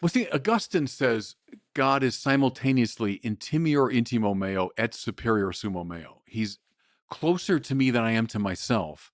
Well, see, Augustine says God is simultaneously intimior intimo meo et superior sumo meo. He's closer to me than I am to myself,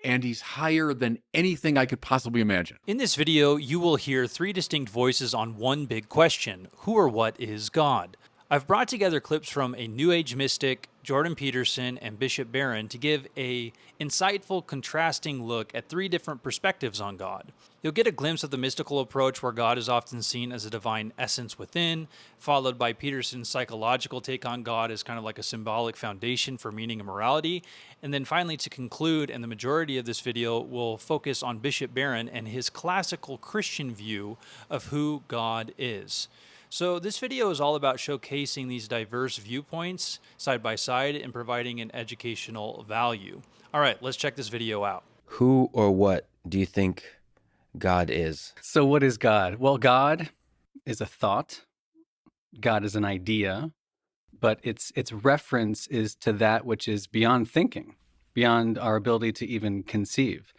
and he's higher than anything I could possibly imagine. In this video, you will hear three distinct voices on one big question: who or what is God? I've brought together clips from a New Age mystic, Jordan Peterson, and Bishop Barron to give a insightful, contrasting look at three different perspectives on God. You'll get a glimpse of the mystical approach where God is often seen as a divine essence within, followed by Peterson's psychological take on God as kind of like a symbolic foundation for meaning and morality. And then finally, to conclude, and the majority of this video will focus on Bishop Barron and his classical Christian view of who God is. So this video is all about showcasing these diverse viewpoints side by side and providing an educational value. All right, let's check this video out. Who or what do you think God is? So what is God? Well, God is a thought. God is an idea, but its reference is to that which is beyond thinking, beyond our ability to even conceive,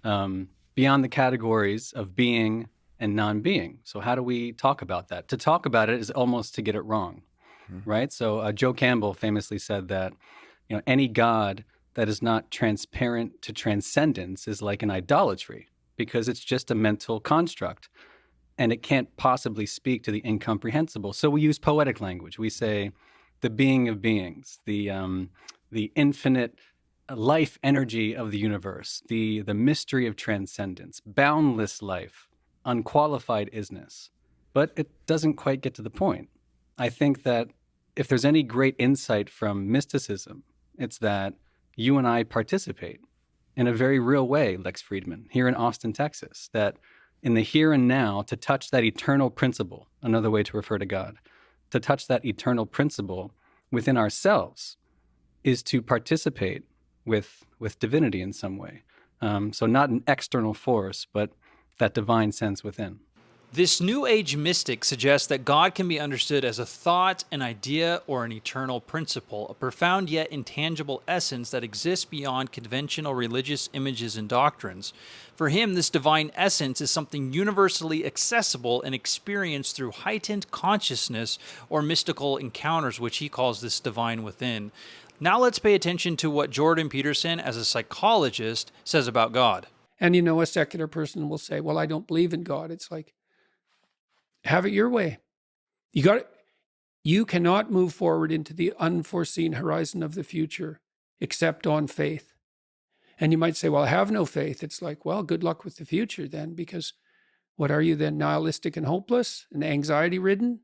beyond the categories of being and non-being. So how do we talk about that? To talk about it is almost to get it wrong, right? So Joe Campbell famously said that, any God that is not transparent to transcendence is like an idolatry, because it's just a mental construct and it can't possibly speak to the incomprehensible. So we use poetic language. We say the being of beings, the infinite life energy of the universe, the mystery of transcendence, boundless life, unqualified isness. But it doesn't quite get to the point. I think that if there's any great insight from mysticism, it's that you and I participate in a very real way, Lex Friedman, here in Austin, Texas, that in the here and now, to touch that eternal principle, another way to refer to God, to touch that eternal principle within ourselves is to participate with divinity in some way. So not an external force, but that divine sense within. This New Age mystic suggests that God can be understood as a thought, an idea, or an eternal principle, a profound yet intangible essence that exists beyond conventional religious images and doctrines. For him, this divine essence is something universally accessible and experienced through heightened consciousness or mystical encounters, which he calls this divine within. Now let's pay attention to what Jordan Peterson, as a psychologist, says about God. And a secular person will say, well, I don't believe in God. It's like, have it your way. You cannot move forward into the unforeseen horizon of the future except on faith. And you might say, well, I have no faith. It's like, well, good luck with the future then, because what are you then, nihilistic and hopeless and anxiety ridden?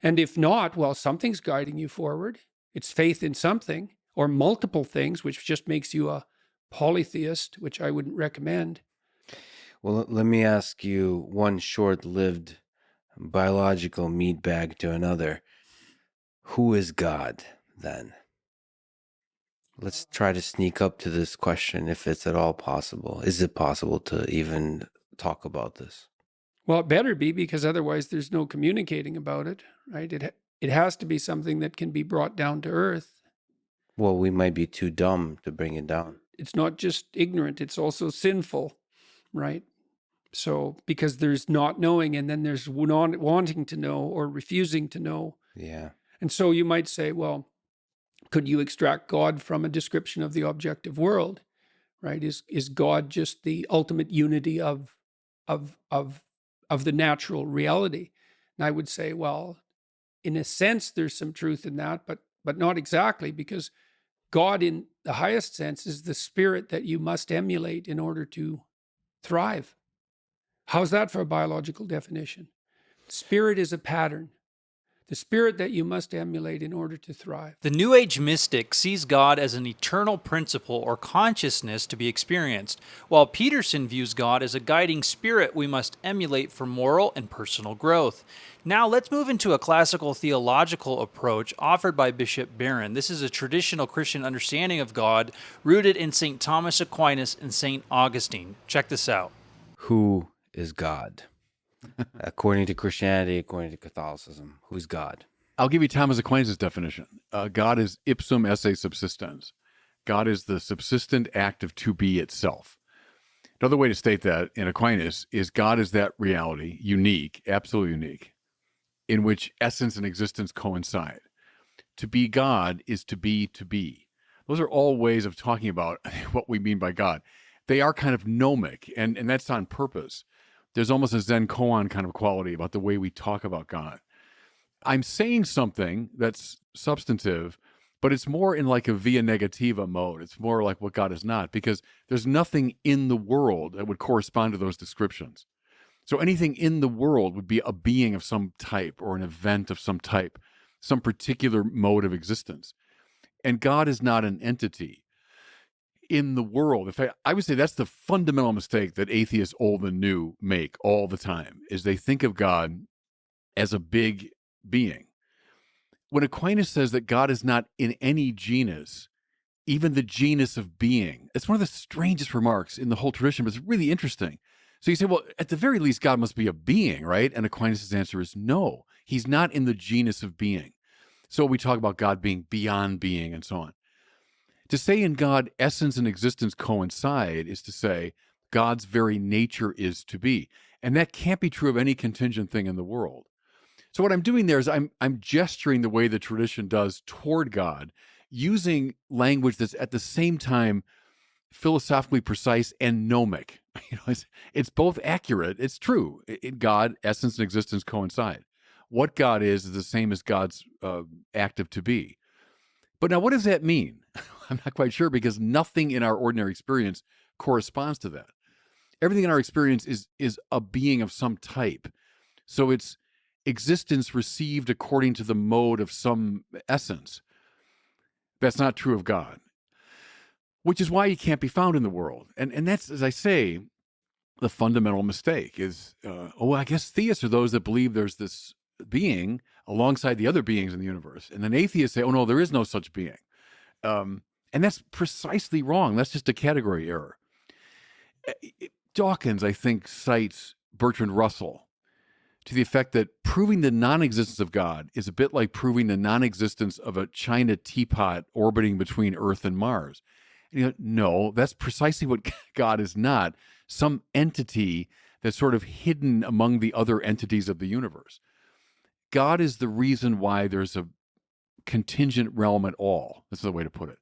And if not, well, something's guiding you forward. It's faith in something or multiple things, which just makes you a polytheist, which I wouldn't recommend. Well, let me ask you one short-lived biological meat bag to another. Who is God, then? Let's try to sneak up to this question, if it's at all possible. Is it possible to even talk about this? Well, it better be, because otherwise there's no communicating about it, right? It has to be something that can be brought down to earth. Well, we might be too dumb to bring it down. It's not just ignorant, it's also sinful, right? So, because there's not knowing, and then there's not wanting to know or refusing to know. Yeah. And so you might say, well, could you extract God from a description of the objective world, right? Is God just the ultimate unity of the natural reality? And I would say, well, in a sense, there's some truth in that, but not exactly, because God, in the highest sense, is the spirit that you must emulate in order to thrive. How's that for a biological definition? Spirit is a pattern. The spirit that you must emulate in order to thrive. The New Age mystic sees God as an eternal principle or consciousness to be experienced, while Peterson views God as a guiding spirit we must emulate for moral and personal growth. Now let's move into a classical theological approach offered by Bishop Barron. This is a traditional Christian understanding of God rooted in St. Thomas Aquinas and St. Augustine. Check this out. Who is God? According to Christianity, according to Catholicism, who's God? I'll give you Thomas Aquinas' definition. God is ipsum esse subsistens. God is the subsistent act of to be itself. Another way to state that in Aquinas is God is that reality, unique, absolutely unique, in which essence and existence coincide. To be God is to be to be. Those are all ways of talking about what we mean by God. They are kind of gnomic, and that's on purpose. There's almost a Zen koan kind of quality about the way we talk about God. I'm saying something that's substantive, but it's more in like a via negativa mode. It's more like what God is not, because there's nothing in the world that would correspond to those descriptions. So anything in the world would be a being of some type or an event of some type, some particular mode of existence. And God is not an entity in the world. In fact, I would say that's the fundamental mistake that atheists old and new make all the time, is they think of God as a big being. When Aquinas says that God is not in any genus, even the genus of being, it's one of the strangest remarks in the whole tradition, but it's really interesting. So you say, well, at the very least, God must be a being, right? And Aquinas' answer is no, he's not in the genus of being. So we talk about God being beyond being and so on. To say in God, essence and existence coincide is to say God's very nature is to be. And that can't be true of any contingent thing in the world. So what I'm doing there is I'm gesturing the way the tradition does toward God, using language that's at the same time philosophically precise and gnomic. It's both accurate. It's true. God, essence, and existence coincide. What God is the same as God's active to be. But now, what does that mean? I'm not quite sure, because nothing in our ordinary experience corresponds to that. Everything in our experience is a being of some type. So it's existence received according to the mode of some essence. That's not true of God, which is why he can't be found in the world. And that's, as I say, the fundamental mistake is, I guess theists are those that believe there's this being alongside the other beings in the universe. And then atheists say, oh, no, there is no such being. And that's precisely wrong. That's just a category error. Dawkins, I think, cites Bertrand Russell to the effect that proving the non-existence of God is a bit like proving the non-existence of a china teapot orbiting between Earth and Mars. And no, that's precisely what God is not, some entity that's sort of hidden among the other entities of the universe. God is the reason why there's a contingent realm at all. That's the way to put it.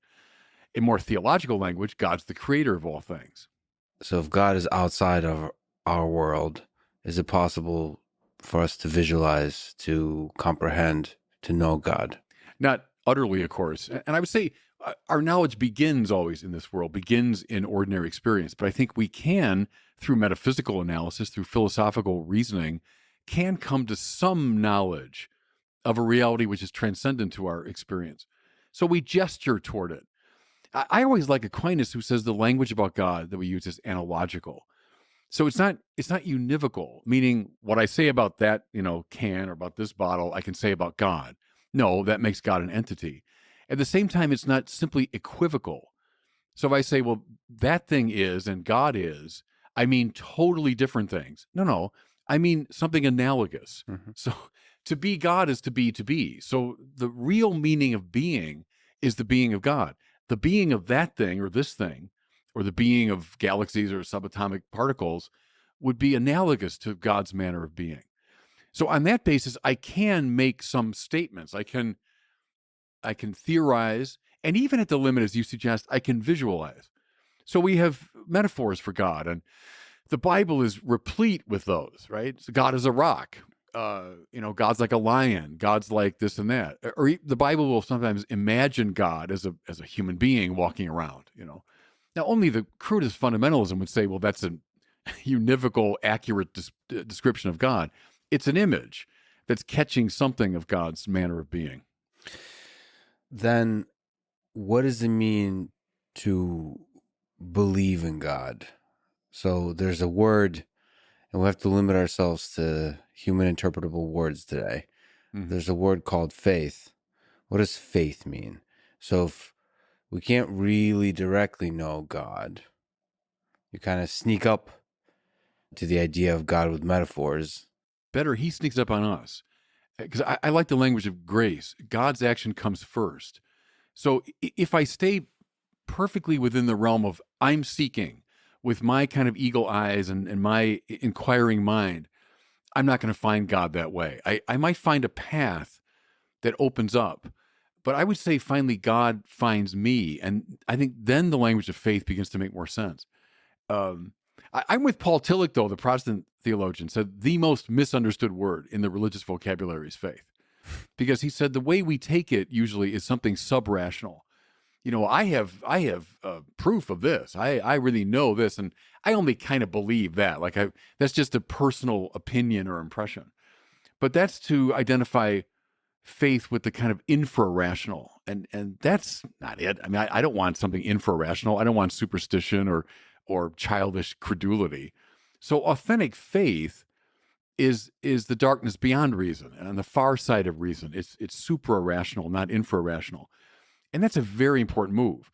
In more theological language, God's the creator of all things. So if God is outside of our world, is it possible for us to visualize, to comprehend, to know God? Not utterly, of course. And I would say our knowledge begins always in this world, begins in ordinary experience. But I think we can, through metaphysical analysis, through philosophical reasoning, can come to some knowledge of a reality which is transcendent to our experience. So we gesture toward it. I always like Aquinas, who says the language about God that we use is analogical. So it's not univocal, meaning what I say about that, can, or about this bottle, I can say about God. No, that makes God an entity. At the same time, it's not simply equivocal. So if I say, well, that thing is and God is, I mean totally different things. No, I mean something analogous. Mm-hmm. So to be God is to be to be. So the real meaning of being is the being of God. The being of that thing or this thing, or the being of galaxies or subatomic particles, would be analogous to God's manner of being. So on that basis, I can make some statements. I can theorize, and even at the limit, as you suggest, I can visualize. So we have metaphors for God, and the Bible is replete with those, right? So God is a rock. God's like a lion. God's like this and that. Or the Bible will sometimes imagine God as a human being walking around. Now only the crudest fundamentalism would say, well, that's a univocal, accurate description of God. It's an image that's catching something of God's manner of being. Then what does it mean to believe in God? So there's a word, and we have to limit ourselves to human interpretable words today. Mm-hmm. There's a word called faith. What does faith mean? So if we can't really directly know God, you kind of sneak up to the idea of God with metaphors. Better, he sneaks up on us. Because I like the language of grace. God's action comes first. So if I stay perfectly within the realm of I'm seeking, with my kind of eagle eyes and my inquiring mind, I'm not going to find God that way. I might find a path that opens up, but I would say finally God finds me. And I think then the language of faith begins to make more sense. I'm with Paul Tillich, though, the Protestant theologian, said the most misunderstood word in the religious vocabulary is faith. Because he said the way we take it usually is something sub-rational. I have proof of this. I really know this, and I only kind of believe that. That's just a personal opinion or impression. But that's to identify faith with the kind of infra-rational, and that's not it. I mean, I don't want something infra-rational. I don't want superstition or childish credulity. So authentic faith is the darkness beyond reason, and on the far side of reason. It's supra-rational, not infra-rational. And that's a very important move.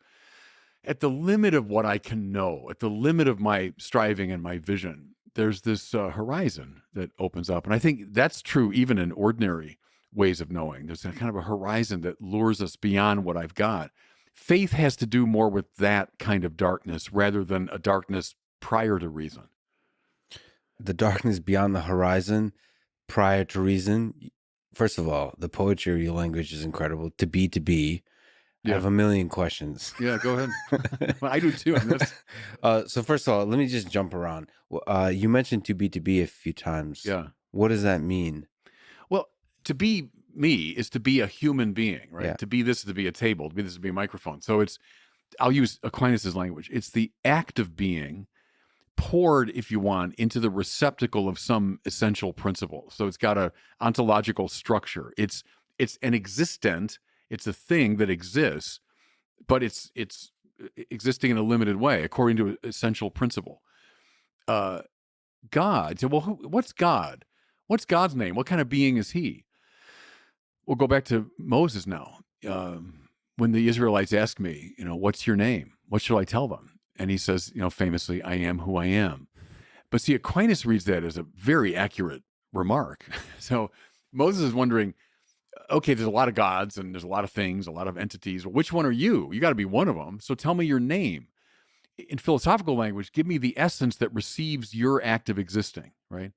At the limit of what I can know, at the limit of my striving and my vision, there's this horizon that opens up. And I think that's true even in ordinary ways of knowing. There's a kind of a horizon that lures us beyond what I've got. Faith has to do more with that kind of darkness rather than a darkness prior to reason. The darkness beyond the horizon, prior to reason. First of all, the poetry of your language is incredible. To be. I have a million questions. Yeah, go ahead. Well, I do too on this. So first of all, let me just jump around. You mentioned to be a few times. Yeah. What does that mean? Well, to be me is to be a human being, right? Yeah. To be this is to be a table. To be this is to be a microphone. So I'll use Aquinas' language. It's the act of being poured, if you want, into the receptacle of some essential principle. So it's got a ontological structure. It's an existent. It's a thing that exists, but it's existing in a limited way according to an essential principle. God. So, well, what's God? What's God's name? What kind of being is he? We'll go back to Moses now. When the Israelites ask me, what's your name? What should I tell them? And he says, famously, I am who I am. But see, Aquinas reads that as a very accurate remark. So Moses is wondering, okay, there's a lot of gods and there's a lot of things, a lot of entities. Well, which one are you? You got to be one of them. So tell me your name. In philosophical language, give me the essence that receives your act of existing, right?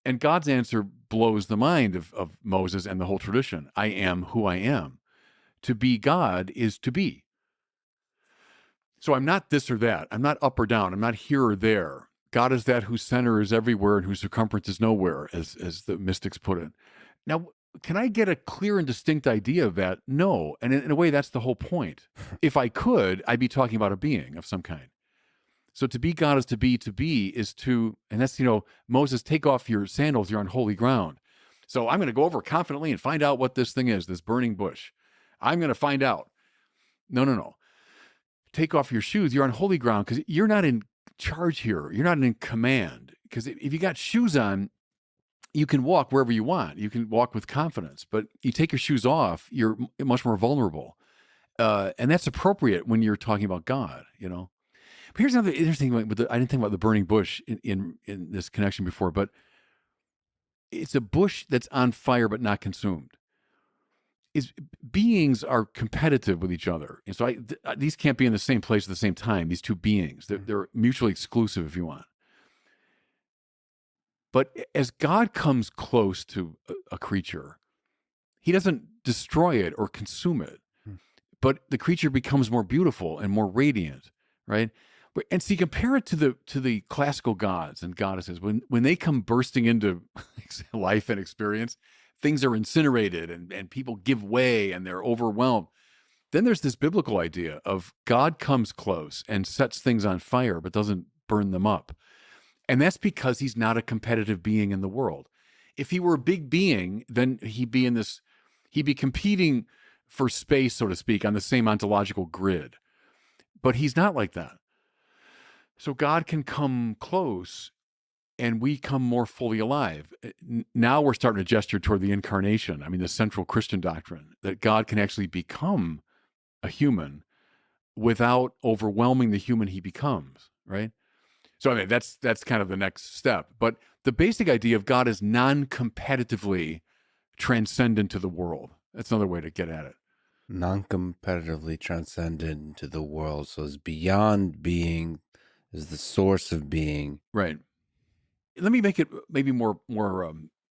And God's answer blows the mind of Moses and the whole tradition. I am who I am. To be God is to be. So I'm not this or that. I'm not up or down. I'm not here or there. God is that whose center is everywhere and whose circumference is nowhere, as the mystics put it. Now, can I get a clear and distinct idea of that? No. And in a way, that's the whole point. If I could, I'd be talking about a being of some kind. So to be God is to be is to, and that's, Moses, take off your sandals, you're on holy ground. So I'm going to go over confidently and find out what this thing is, this burning bush. I'm going to find out. No. Take off your shoes, you're on holy ground because you're not in charge here. You're not in command. Because if you got shoes on, you can walk wherever you want. You can walk with confidence, but you take your shoes off, you're much more vulnerable. And that's appropriate when you're talking about God, But here's another interesting thing. I didn't think about the burning bush in this connection before, but it's a bush that's on fire but not consumed. Beings are competitive with each other. And so these can't be in the same place at the same time, these two beings. They're mutually exclusive, if you want. But as God comes close to a creature, he doesn't destroy it or consume it, but the creature becomes more beautiful and more radiant, right? And see, compare it to the classical gods and goddesses. When they come bursting into life and experience, things are incinerated and people give way and they're overwhelmed. Then there's this biblical idea of God comes close and sets things on fire, but doesn't burn them up. And that's because he's not a competitive being in the world. If he were a big being, then he'd be competing for space, so to speak, on the same ontological grid. But he's not like that. So God can come close and we come more fully alive. Now we're starting to gesture toward the incarnation. I mean, the central Christian doctrine that God can actually become a human without overwhelming the human he becomes, right? So I mean, that's kind of the next step. But the basic idea of God is non-competitively transcendent to the world. That's another way to get at it. Non-competitively transcendent to the world. So it's beyond being, is the source of being. Right. Let me make it maybe more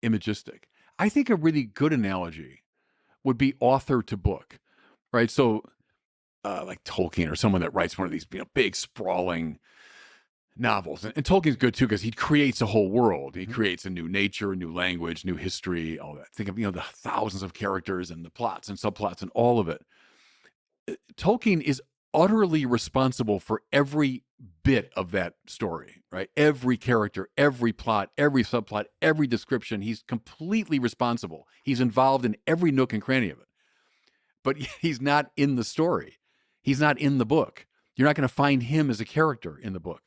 imagistic. I think a really good analogy would be author to book, right? So, like Tolkien or someone that writes one of these big sprawling novels, and Tolkien's good too because he creates a whole world. He creates a new nature, a new language, new history, all that. Think of the thousands of characters and the plots and subplots and all of it. Tolkien is utterly responsible for every bit of that story, right? Every character, every plot, every subplot, every description. He's completely responsible. He's involved in every nook and cranny of it. But he's not in the story. He's not in the book. You're not going to find him as a character in the book.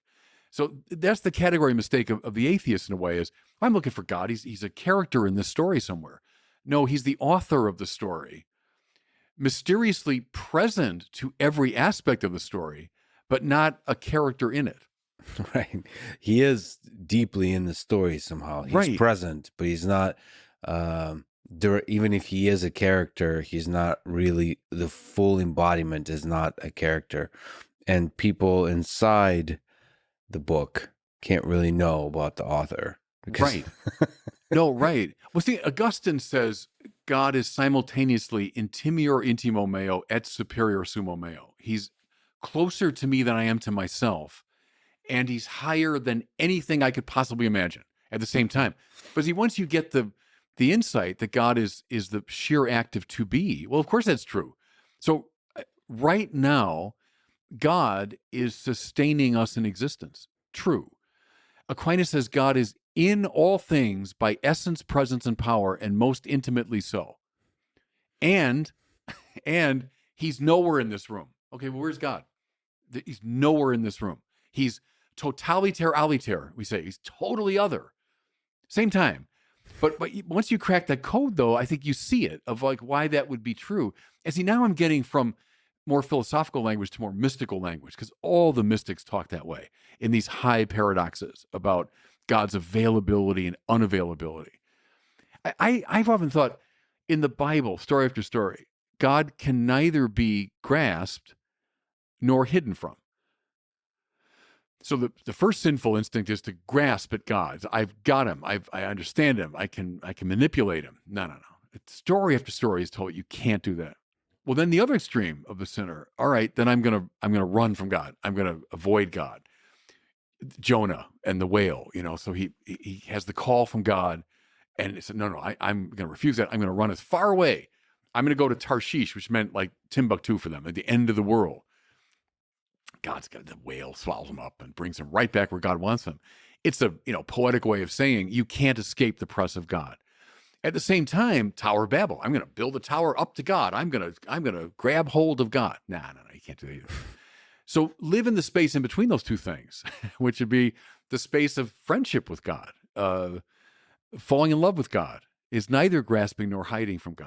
So that's the category mistake of the atheist in a way is, I'm looking for God. He's a character in this story somewhere. No, he's the author of the story, mysteriously present to every aspect of the story, but not a character in it. Right. He is deeply in the story somehow. He's Right. present, but he's not, even if he is a character, he's not really, the full embodiment is not a character. And people inside the book can't really know about the author. Right. No, right. Well, see, Augustine says God is simultaneously intimior intimo meo et superior sumo meo. He's closer to me than I am to myself, and he's higher than anything I could possibly imagine at the same time. But see, once you get the insight that God is the sheer act of to be, well, of course that's true. So right now, God is sustaining us in existence. True. Aquinas says God is in all things by essence, presence, and power, and most intimately so. And he's nowhere in this room. Okay, well, where's God? He's nowhere in this room. He's totaliter aliter, we say. He's totally other. Same time. But once you crack that code, though, I think you see it of like why that would be true. And see, now I'm getting from more philosophical language to more mystical language, because all the mystics talk that way in these high paradoxes about God's availability and unavailability. I've often thought in the Bible, story after story, God can neither be grasped nor hidden from. So the first sinful instinct is to grasp at God. I've got him. I understand him. I can manipulate him. No. Story after story is told you can't do that. Well, then the other extreme of the sinner. All right, then I'm gonna run from God. I'm gonna avoid God. Jonah and the whale. So he has the call from God, and he said, no, I'm gonna refuse that. I'm gonna run as far away. I'm gonna go to Tarshish, which meant like Timbuktu for them, at the end of the world. God's got the whale swallows him up and brings him right back where God wants him. It's a poetic way of saying you can't escape the press of God. At the same time, Tower of Babel. I'm going to build a tower up to God. I'm going to grab hold of God. No, you can't do that either. So live in the space in between those two things, which would be the space of friendship with God. Falling in love with God is neither grasping nor hiding from God.